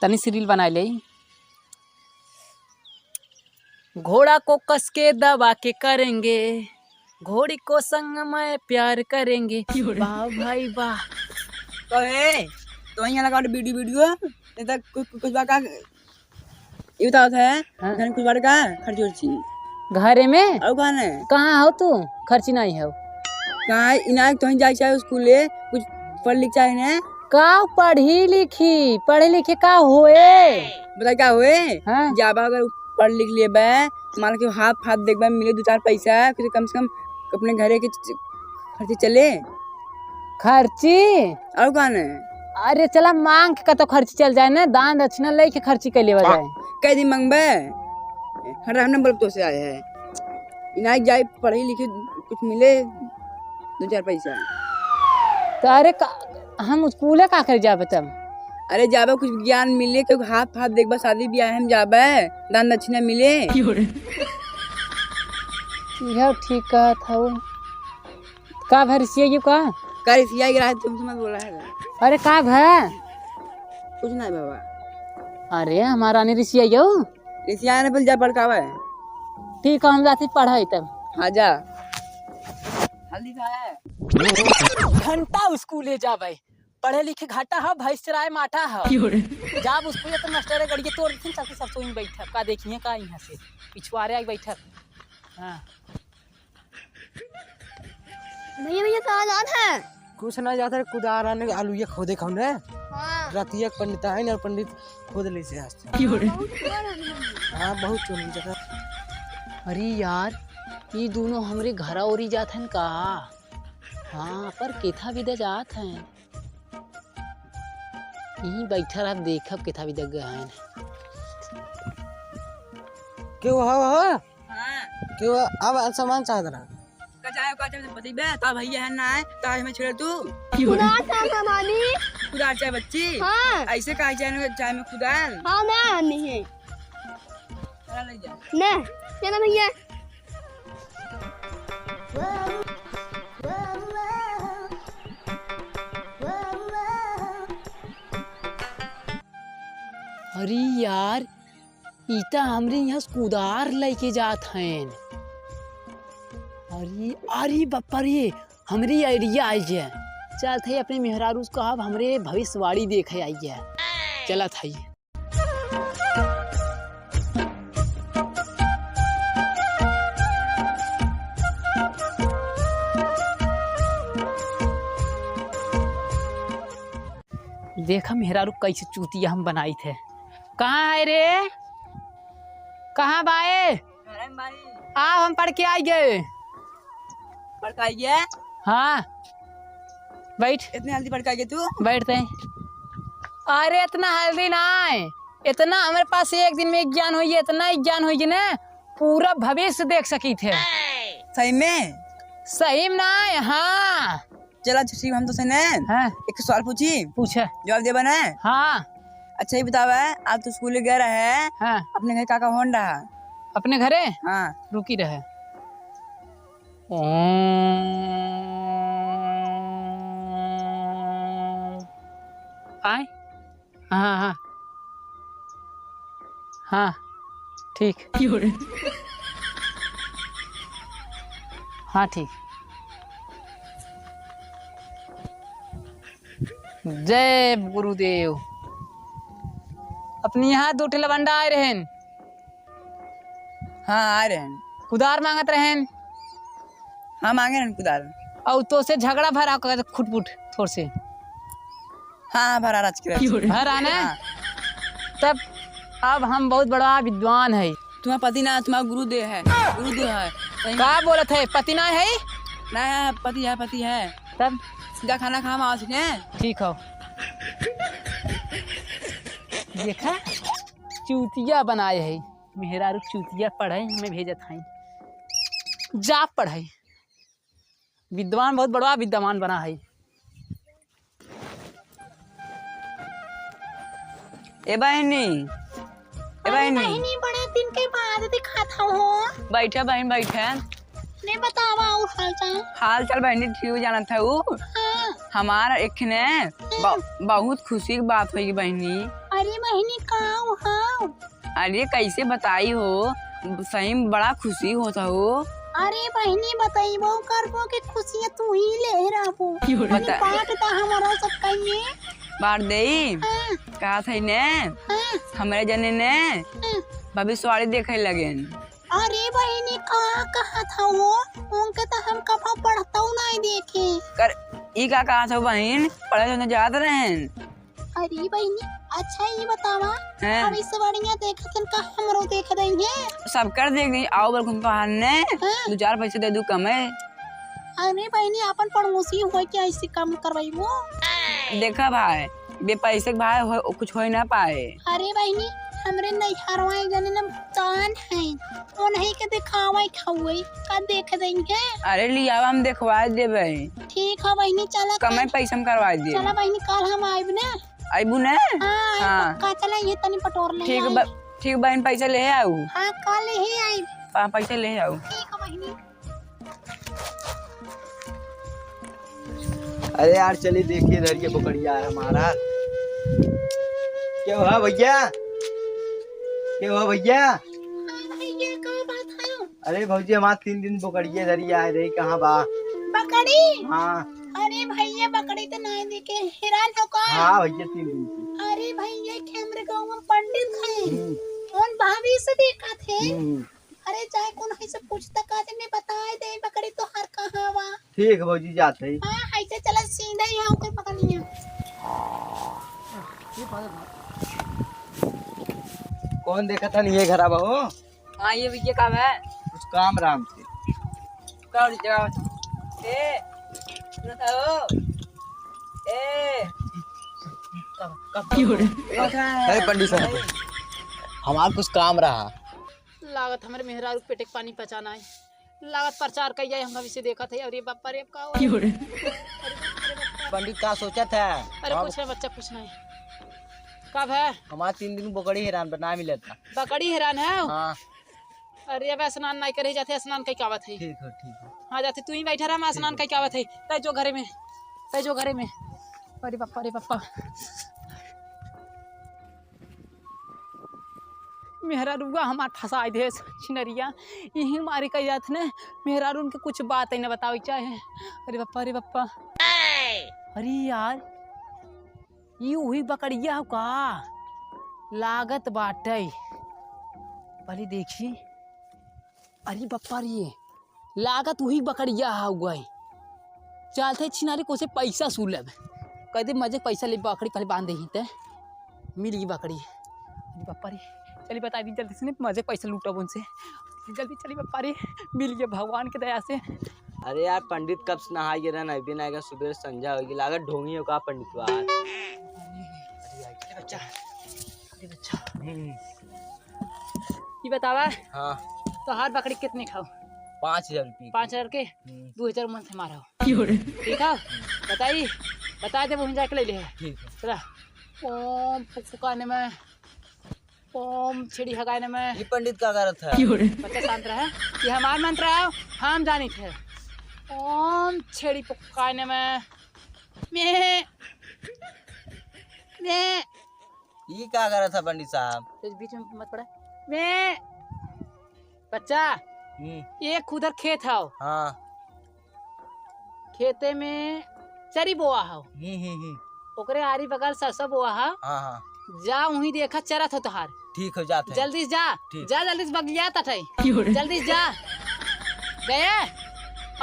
तनी सी रील बना ले। घोड़ा को कस के दबा के करेंगे, घोड़ी को संग में प्यार करेंगे। वाह भाई वाह। तो है तो यहाँ लगा वीडियो नहीं तो कुछ बात का ये बताओ है। हाँ? घर में कुछ बात का खर्च उर्ची घरे में और कहाँ हो तू? खर्ची नहीं हो कहाँ इनाक तो जाए चाहे स्कूल कुछ पढ़ लिख चाहे ना का पढ़ी लिखी पढ़े लिखे का होए बता क्या हुए। हाँ? जाबा अगर पढ़ लिख लिए मान के हाथ हाथ देख मिले 2-4 पैसा फिर कम से कम अपने घरे के खर्चे चले खर्ची। और कौन है। अरे चला मांग का तो खर्ची चल जाए ना, दान दक्षिणा ले के खर्ची कर ले जाए। कई दिन मांगबे हर हमने बोल तो से आए है इनाक जाए पढ़ी लिखी कुछ मिले 2-4 पैसा। तो अरे हम स्कूल का कर जाबे तब। अरे जाबे कुछ ज्ञान मिले क्योंकि हाथ हाथ देखबा शादी ब्याह हम जाबे दान दक्षिणा मिले। यह ठीक कहा था वो का भरसिया ये का कर सिया गिरा तुम मत बोला है। अरे का भै कुछ नहीं बाबा। अरे हमारा नहीं रिसिया यो रिसिया ने बोल जा पड़कावा है। ठीक है हम जाते पढ़ाई तब। हाँ जा हल्दी का है घंटा स्कूले जाबे पढ़े लिखे घाटा है भैंस चराए माठा है। जाब स्कूल तो मास्टर गड़िए तोड़ दिन सबके सब सोई बैठक का देखिए का यहाँ से पिछवाड़े आई बैठक। हाँ भैया भैया कहाँ जात है? कुछ ना जाता है कुदार आने आलू ये खोदे कौन है रतिया पंडित है ना पंडित खोद ले से हंसते। हाँ बहुत चोरी जगह। अरे यार ये दोनों हमरे घर ओरी जात हैं का। हाँ पर केथा विदा जात हैं यहीं बैठा रह देखब केथा विदा गए हैं। क्यों हो हां क्यों अब सामान चाहत रहा कचाए का चाहे बतीबे ता भैया है ना है ता हमें छोड़ तू खुदा सा मानी खुदा चाहे बच्ची। हाँ ऐसे काहे चाहे में खुदा हाँ ना नहीं है चला ले जा ना चलो भैया। अरे यार इता हमरे यहाँ कुदार लेके जात हैं। अरे अरे बापा रे हमरी आइडिया आई है। चल थे अपने मेहरारू को अब हमरे भविष्यवाणी देखे आई है। चला था देखा मेहरारू कैसे चूतिया हम बनाई थे। कहाँ है रे कहाँ बाए आप हम पढ़ के आई गए पड़काइए। हाँ बैठ इतनी हल्दी पड़काइए तू बैठते हैं। अरे इतना हल्दी ना इतना हमारे पास एक दिन में ज्ञान हुई इतना ज्ञान हुई ना पूरा भविष्य देख सकी थे। सही में सही में ना। हाँ चला शिव हम तो से ने हाँ एक सवाल पूछी पूछा जवाब दे बना। हाँ अच्छा ये बतावा आज तू स्कूल गया है हाँ अपने घर काका होन रहा। अपने घरे हाँ रुकी रहे। आए हाँ हाँ हाँ ठीक हाँ ठीक। जय गुरुदेव। अपने यहाँ 2 लवंडा आए रहेन। हाँ आ रहे हैं कुदार मांगत रहेन। हाँ मांगे हैं कुदार और तो से झगड़ा भरा खुटपुट थोड़ से। हाँ भरा राज के भरा ना तब अब हम बहुत बड़ा विद्वान है। तुम्हारा पति ना तुम्हारा गुरुदेव है का बोलत है पति ना है ना पति है तब सीधा खाना खा माँ ने ठीक हो। देखा चूतिया बनाए है मेहरारू चूतिया पढ़े हमें भेजत है जा पढ़े विद्वान बहुत बड़ा विद्वान बना है। ए बहनी नहीं बड़े दिन के बाद दिखाता हूँ। बैठा बहन बैठा नहीं बतावा और हाल चाल बहनी ठीक जाना था वो हाँ। हमारा एक ने बहुत खुशी की बात हुई बहनी। अरे बहनी काऊ हाँ। अरे कैसे बताई हो, सही में बड़ा खुशी होता हो। अरे बहनी बताइबो करबो के खुशियाँ तू ही ले रहबो। बता बांटता हमारा सब कहिए। बार दई हाँ, कहा थे ने हाँ, हमारे जने ने हाँ। भविष्यवाणी देखे लगे। अरे बहनी कहा था वो उनके तो हम कभी पढ़ता हूँ नहीं देखे। कर ई का कहा था बहन, पढ़े तो याद रहे। अरे बहनी अच्छा ये बतावा हैं? अब इस बढ़िया देखतन का हमरो देख देंगे। सब कर देगी आओ बल्कि बाहर ने हाँ। 2-4 पैसे दे दू कम है। अरे बहनी अपन पड़ोसी हो के ऐसे काम करवाइबो। देखा भाई बे पैसे के भाई कुछ हो ना पाए। अरे बहनी हमरे नहीं हरवाए जाने न चान है वो नहीं के दिखावा खावे का देख देंगे। अरे लिया हम देखवा देबे। ठीक है बहनी चला कम पैसा में करवा दे। चला बहनी कल हम आइब ना। आइबू ने हाँ हाँ। पक्का चला ये तनी पटोर ले ठीक आई। ठीक बहन पैसा ले आऊ। हाँ कल ही आइब। पैसा ले आऊ। ठीक है बहनी। अरे यार चलिए देखिए इधर ये बकरिया है हमारा। क्या हुआ भैया, क्या हुआ भैया? भैया का बात है? अरे भौजी हमारा 3 दिन बकरिया इधर ही आ रही, कहाँ बा? बकरी? हाँ अरे भैया बकरी तो नहीं देखे हैरान हो का? हाँ भैया 3 दिन की। अरे भैया के हमरे गाँव में पंडित है उन भाभी से देखा थे। अरे चाहे कौन है से पूछता काजे ने बताए दे बकरी तो हर कहाँ बा। ठीक है भौजी जाते ही। हाँ ऐसे चला सीधा ही होकर पकड़िए। कौन देखा था नहीं ये घर आवा हो? हाँ ये भैया काम है कुछ काम राम से। कौन जगह ए बताओ ए अरे पंडित साहब हमारा कुछ काम रहा। लागत हमारे मेहरारू पेटे के पानी पचाना है। लागत प्रचार कई हम भविष्य देखा थे। अरे बापा रे का हो? पंडित का सोचा था? अरे कुछ नहीं बच्चा कुछ नहीं। कब है? हमारा 3 दिन बकरी हैरान बना मिला था। बकरी हैरान है। हाँ अरे अब स्नान नहीं करे जाते स्नान कई कावत है। ठीक है ठीक है। हाँ जाते तू ही बैठा रहा मैं स्नान कई कावत है। तय जो घरे में तय जो घरे में। अरे बापा मेहरारूआ हमार फंसा दे छिनरिया यही मारे कही जात ने। मेहरारू उनके कुछ बात है न बतावे चाहे। अरे बापा अरे यार ये वही बकरिया हो का लागत बाटे। पहले देखी अरे बापा रे लागत वही बकरिया हुआ है। चलते छिनारी को से पैसा सुलब कहते मजे पैसा ले बकरी पहले बांध दे ते मिल गई बकरी। अरे बापा रे चलिए बता दी जल्दी से मजे पैसा लूटब उनसे जल्दी। चलिए बापा रे मिल गया भगवान के दया से। अरे यार पंडित कब से नहा गिरा नहीं भी ना सुबह संध्या होगी लागत ढोंगी होगा पंडित को आज। बच्चा ये बतावा हाँ तो हर बकरी कितने खाओ? 5000 रुपये। 5000 के 2000 मन से मारा हो। ठीक है बताइए बता दे वहीं जाके ले ले। ठीक है। चला ओम फुकाने में ओम छिड़ी हगाने में। ये पंडित का करत है? बच्चा शांत रहे ये हमार मंत्र है हम जानी थे। ओम छेड़ी पकाने में मैं ये क्या कर रहा था पंडित साहब? इस बीच में मत पड़ा मैं बच्चा एक उधर खेत है हाँ खेते में चरी बोआ है ओकरे आरी बगल सरसों बोआ है। हाँ हाँ जा वहीं देखा चरत हो तोहार। ठीक हो जाते हैं। जल्दी से जा ठीक। जा जल्दी से बगिया तठे जल्दी से जा गए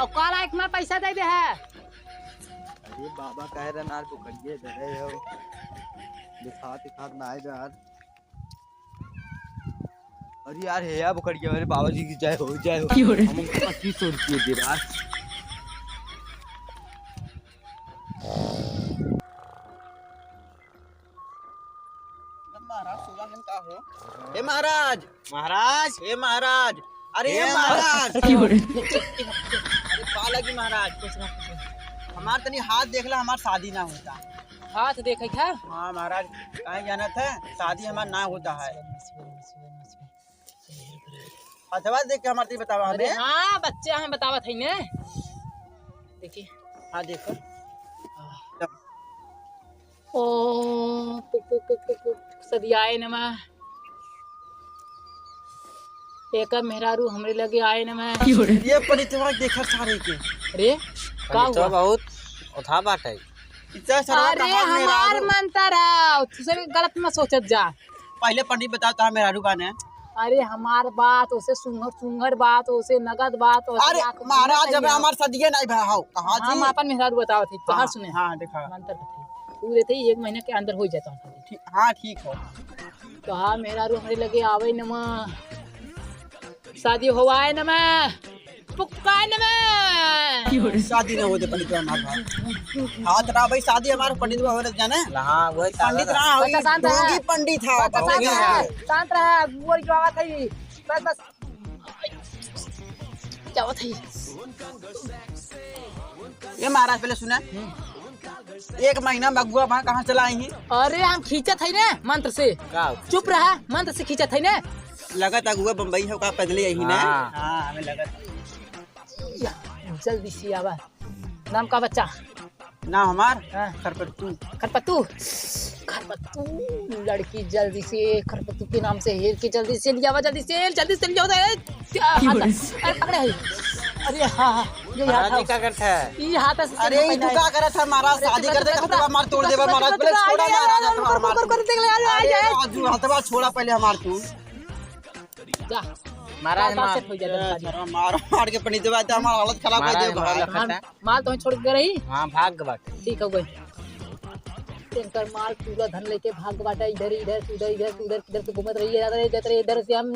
और कल एक मार पैसा दे दे है। अरे बाबा कह रहे नार पकड़िए धरे हो दिखात ना आए यार। अरे यार है यार पकड़िए मेरे बाबा जी की जय हो हम उनको 2500 रुपये दे रहा। हे महाराज महाराज हे महाराज अरे हे महाराज पालकी महाराज हमार तनी हाथ देखला हमार शादी ना होता। हाथ देखे क्या? हाँ महाराज कहीं जाना था शादी हमार ना होता है। अथवा देख के हमारे बतावा अरे हमें। हाँ बच्चे हम बतावत है ने देखिए हाँ देखो ओ सदियाए नमः। एक मेहरारू हमरे लगे आए नमः। ये पंडितवा देखा सारे के। अरे का हुआ? बहुत उठा बात है। इतना सारा अरे हमार मंतर है, तुझे गलत मत सोचत जा। पहले पंडित बताओ तार मेहरारू कौन है? अरे हमार बात उसे सुंगर सुंगर बात उसे नगद बात अरे महाराज जब हमार सदिये नहीं भा हो कहा जी। हम अपन मेहरारू बताओ थे तो सुने। हां देखा मंतर थे पूरे थे 1 महीने के अंदर हो जाता शादी। हां ठीक हो। तो हाँ मेहरारू हमरे लगे आवे नमः। शादी होवाए नमः। पुकाए नमः। शादी न हो दे पंडित हमार भाई। हाथ रा भाई शादी हमार पंडित हो रहे जाने। हां वही पंडित रहा हो योगी पंडित था। शांत रहा गोरी की आवाज थी। बस बस क्या बात है? ये महाराज पहले सुना 1 महीना बगुआ वहाँ कहाँ चला आई? अरे हम खींचत है ना मंत्र से। चुप रहा, मंत्र से खींचत है ना। लगा था गुआ बम्बई हो का पैदल यही ना। हाँ हमें लगा जल्दी से आवा। नाम का बच्चा? ना हमार हाँ। खरपत्तू। खरपत्तू खरपत्तू लड़की जल्दी से खरपत्तू के नाम से हेर के जल्दी से लिया हुआ। जल्दी से लिया हुआ। पकड़े है। अरे हाँ ये हाथ क्या करता है? ये हाथ से। अरे ये तू क्या करत है महाराज? शादी कर दे खतवा मार तोड़ देबा महाराज। पहले छोड़ा महाराज। अरे आजू हतवा छोड़ा पहले हमार तू। जा महाराज मार मार के पंडित बात हमार हालत खराब कर दे। माल तो छोड़ के रही। हां भाग बाटे। ठीक हो गई। इनकर माल पूरा धन लेके भाग बाटा इधर इधर उधर किधर से घूमत रही है। इधर से हम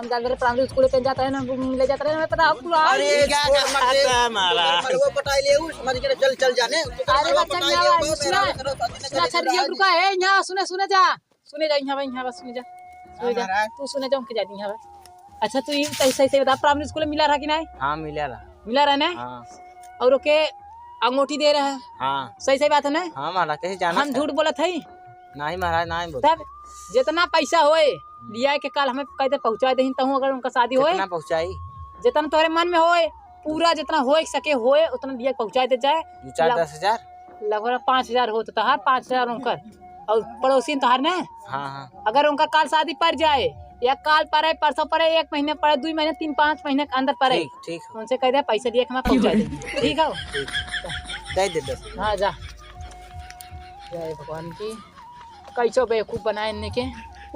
जान रहे प्राइमरी स्कूल पे जाता है ना ले जाता है। पता आपको? अरे क्या करता है महाराज? वो पटाई ले उस समझ के चल जाने। अरे बच्चा सुना अच्छा रियल रुका है यहां। सुने जा यहां बस सुने जा तू सुने जा के जाती यहां। अच्छा तू ये सही से बता प्राइमरी स्कूल में मिला रहा कि नहीं? हां मिला रहा ना। हां और ओके अंगूठी दे रहा है। हाँ सही बात है ना? हाँ महाराज कैसे जाना? हम झूठ बोलत है? नहीं महाराज नहीं बोल। तब जितना पैसा होए लिया के कल हमें कहते पहुंचा दे तहु अगर उनका शादी होए कितना पहुंचाई? जितना तोरे मन में होए पूरा जितना होए सके होए उतना लिया पहुंचा दे जाए। 4-10 हजार लगभग 5,000 हो तो तहार 5,000 उनकर और पड़ोसी तहार ने। हाँ अगर उनका काल शादी पड़ जाए या काल पड़े परसों पड़े 1 महीने पड़े 2 महीने 3-5 महीने के अंदर पड़े ठीक उनसे कह दे पैसा दिए हमें पहुंचा दे। ठीक है दे दे। हाँ जा। जय भगवान की कैसो बेवकूफ बनाए इनने के।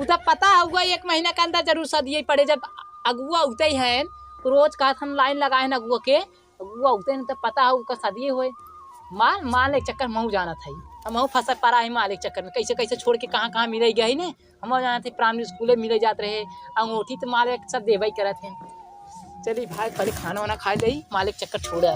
उधर पता होगा 1 महीने के अंदर जरूर शादी पड़े। जब अगुआ उगते ही है रोज का हम लाइन लगाए अगुआ के अगुआ उगते हैं तो पता हो उसका शादी होए। माल एक चक्कर महू जाना था हम फंसा पड़ा है माल एक चक्कर में। कैसे छोड़ के कहाँ मिले गए ना। हम जाना थे प्राइमरी स्कूल मिले जाते रहे अंगूठी तो माल एक सब देवा ही करे थे। चलिए भाई पहले खाना वाना खा ले माल एक चक्कर छोड़े।